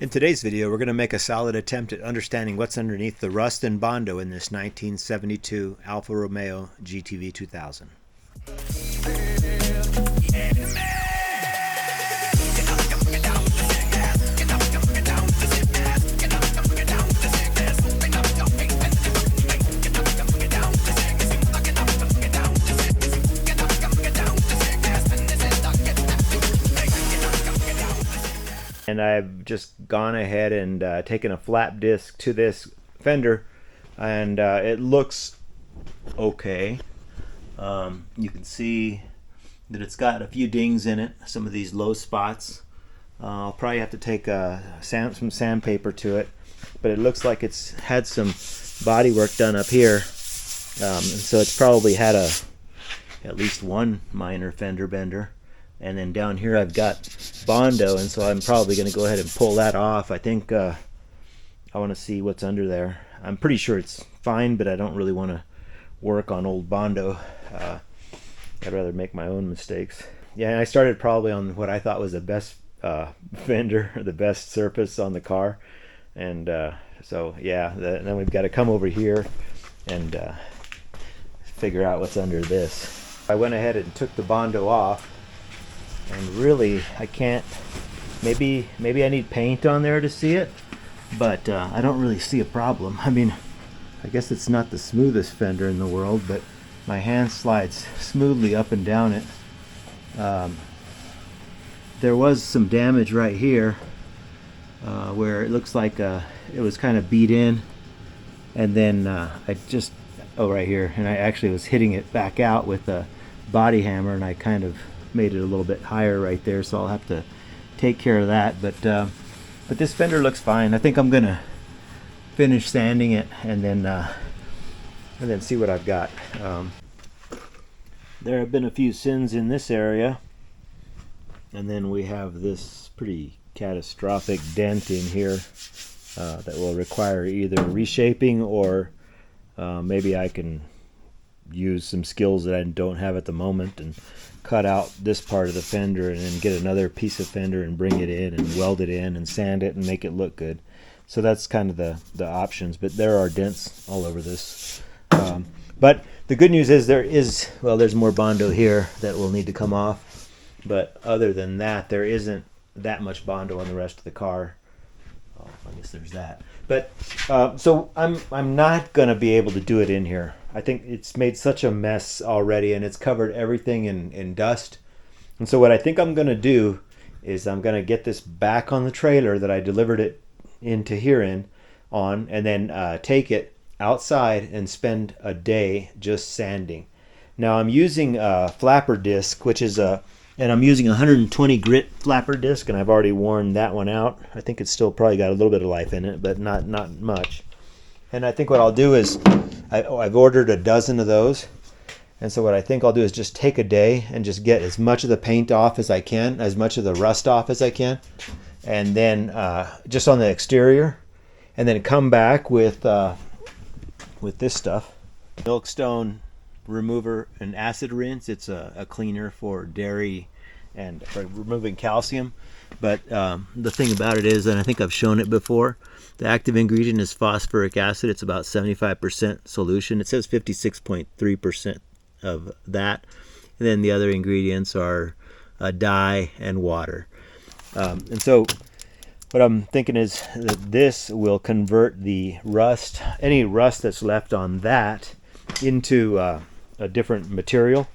In today's video, we're going to make a solid attempt at understanding what's underneath the rust and Bondo in this 1972 Alfa Romeo GTV 2000. And I've just gone ahead and taken a flap disc to this fender, and it looks okay. You can see that it's got a few dings in it, some of these low spots. I'll probably have to take some sandpaper to it, but it looks like it's had some body work done up here, and so it's probably had at least one minor fender bender. And then down here I've got Bondo, and so I'm probably going to go ahead and pull that off. I think I want to see what's under there. I'm pretty sure it's fine, but I don't really want to work on old Bondo. I'd rather make my own mistakes. Yeah, and I started probably on what I thought was the best fender, or the best surface on the car. And so yeah, then we've got to come over here and figure out what's under this. I went ahead and took the Bondo off. And really, I can't, maybe I need paint on there to see it, but I don't really see a problem. I mean, I guess it's not the smoothest fender in the world, but my hand slides smoothly up and down it. There was some damage right here where it looks like it was kind of beat in, and then right here, and I actually was hitting it back out with a body hammer, and I kind of made it a little bit higher right there, so I'll have to take care of that. But this fender looks fine. I think I'm gonna finish sanding it and then see what I've got. There have been a few sins in this area, and then we have this pretty catastrophic dent in here that will require either reshaping or maybe I can use some skills that I don't have at the moment and cut out this part of the fender and then get another piece of fender and bring it in and weld it in and sand it and make it look good. So that's kind of the options, but there are dents all over this. But the good news is there's more Bondo here that will need to come off, but other than that, there isn't that much Bondo on the rest of the car. I guess there's that. But so I'm not gonna be able to do it in here. I think it's made such a mess already, and it's covered everything in dust. And so what I think I'm gonna do is I'm gonna get this back on the trailer that I delivered it into here on, and then take it outside and spend a day just sanding. Now I'm using a flapper disc, and I'm using a 120 grit flapper disc, and I've already worn that one out. I think it's still probably got a little bit of life in it, but not much. And I think what I'll do is I've ordered a dozen of those, and so what I think I'll do is just take a day and just get as much of the paint off as I can, as much of the rust off as I can, and then just on the exterior, and then come back with this stuff, Milkstone remover and acid rinse. It's a cleaner for dairy and for removing calcium. But the thing about it is, and I think I've shown it before, the active ingredient is phosphoric acid. It's about 75% solution. It says 56.3% of that. And then the other ingredients are dye and water. And so what I'm thinking is that this will convert the rust, any rust that's left on that, into a different material,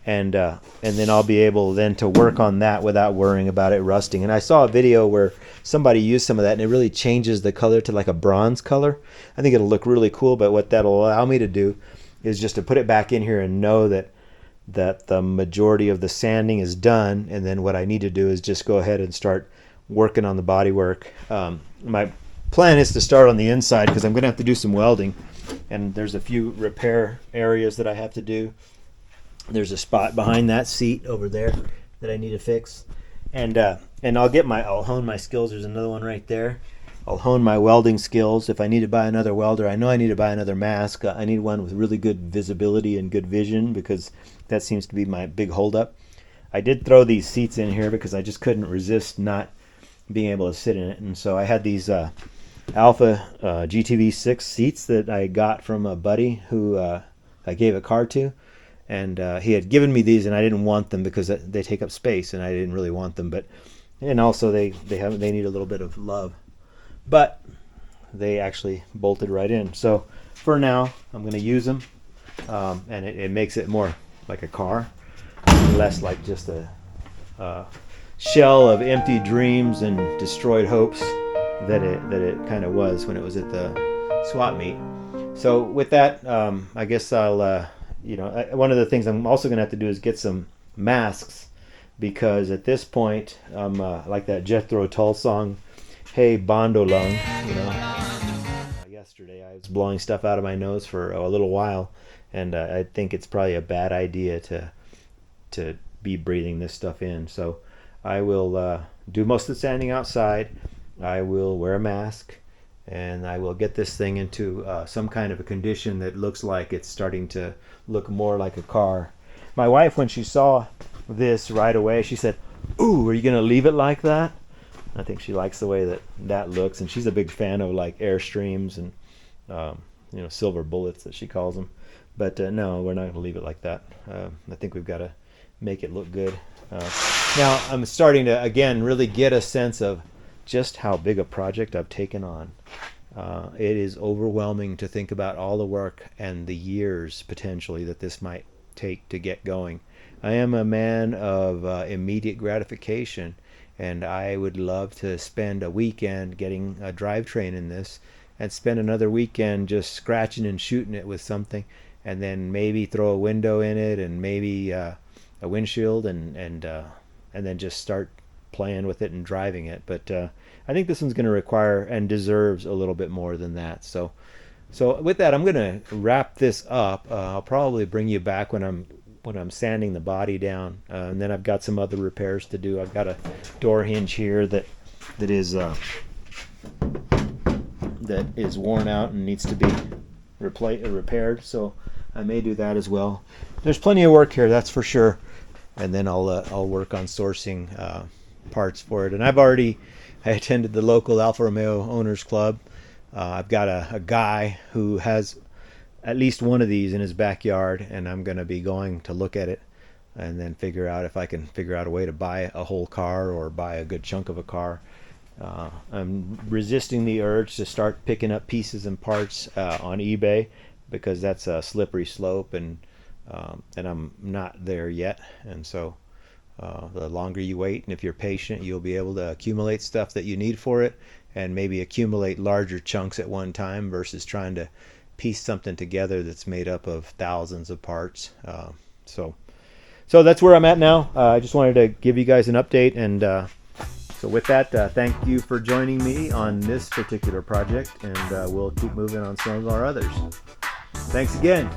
and then I'll be able then to work on that without worrying about it rusting. And I saw a video where somebody used some of that, and it really changes the color to like a bronze color. I think it'll look really cool, but what that'll allow me to do is just to put it back in here and know that the majority of the sanding is done, and then what I need to do is just go ahead and start working on the body work. My plan is to start on the inside because I'm going to have to do some welding, and there's a few repair areas that I have to do. There's a spot behind that seat over there that I need to fix, and I'll hone my skills. There's another one right there. I'll hone my welding skills. If I need to buy another welder, I know I need to buy another mask. I need one with really good visibility and good vision, because that seems to be my big holdup. I did throw these seats in here because I just couldn't resist not being able to sit in it. And so I had these Alfa GTV 6 seats that I got from a buddy who I gave a car to, and he had given me these, and I didn't want them because they take up space, and I didn't really want them. But and also they need a little bit of love, but they actually bolted right in. So for now, I'm going to use them, and it makes it more like a car, less like just a shell of empty dreams and destroyed hopes that it kind of was when it was at the swap meet. So with that, I guess I'll one of the things I'm also going to have to do is get some masks, because at this point I'm like that Jethro Tull song, "Hey Bondo Lung," yesterday I was blowing stuff out of my nose for a little while, and I think it's probably a bad idea to be breathing this stuff in. So I will do most of the standing outside. I will wear a mask, and I will get this thing into some kind of a condition that looks like it's starting to look more like a car. My wife, when she saw this right away, she said, "Ooh, are you going to leave it like that?" I think she likes the way that looks, and she's a big fan of like Airstreams and silver bullets that she calls them. But no, we're not going to leave it like that. I think we've got to make it look good. Now I'm starting to again really get a sense of just how big a project I've taken on. It is overwhelming to think about all the work and the years potentially that this might take to get going. I am a man of immediate gratification, and I would love to spend a weekend getting a drivetrain in this, and spend another weekend just scratching and shooting it with something, and then maybe throw a window in it, and maybe a windshield, and then just start playing with it and driving it. But I think this one's going to require and deserves a little bit more than that. So with that, I'm going to wrap this up. I'll probably bring you back when I'm sanding the body down, and then I've got some other repairs to do. I've got a door hinge here that is worn out and needs to be repaired. So I may do that as well. There's plenty of work here, that's for sure. And then I'll work on sourcing parts for it. And I attended the local Alfa Romeo Owners Club. I've got a guy who has at least one of these in his backyard, and I'm going to be going to look at it and then figure out if I can figure out a way to buy a whole car or buy a good chunk of a car. I'm resisting the urge to start picking up pieces and parts on eBay, because that's a slippery slope, and I'm not there yet. And so the longer you wait, and if you're patient, you'll be able to accumulate stuff that you need for it, and maybe accumulate larger chunks at one time versus trying to piece something together that's made up of thousands of parts. So that's where I'm at now. I just wanted to give you guys an update, and so with that, thank you for joining me on this particular project, and we'll keep moving on some of our others. Thanks again.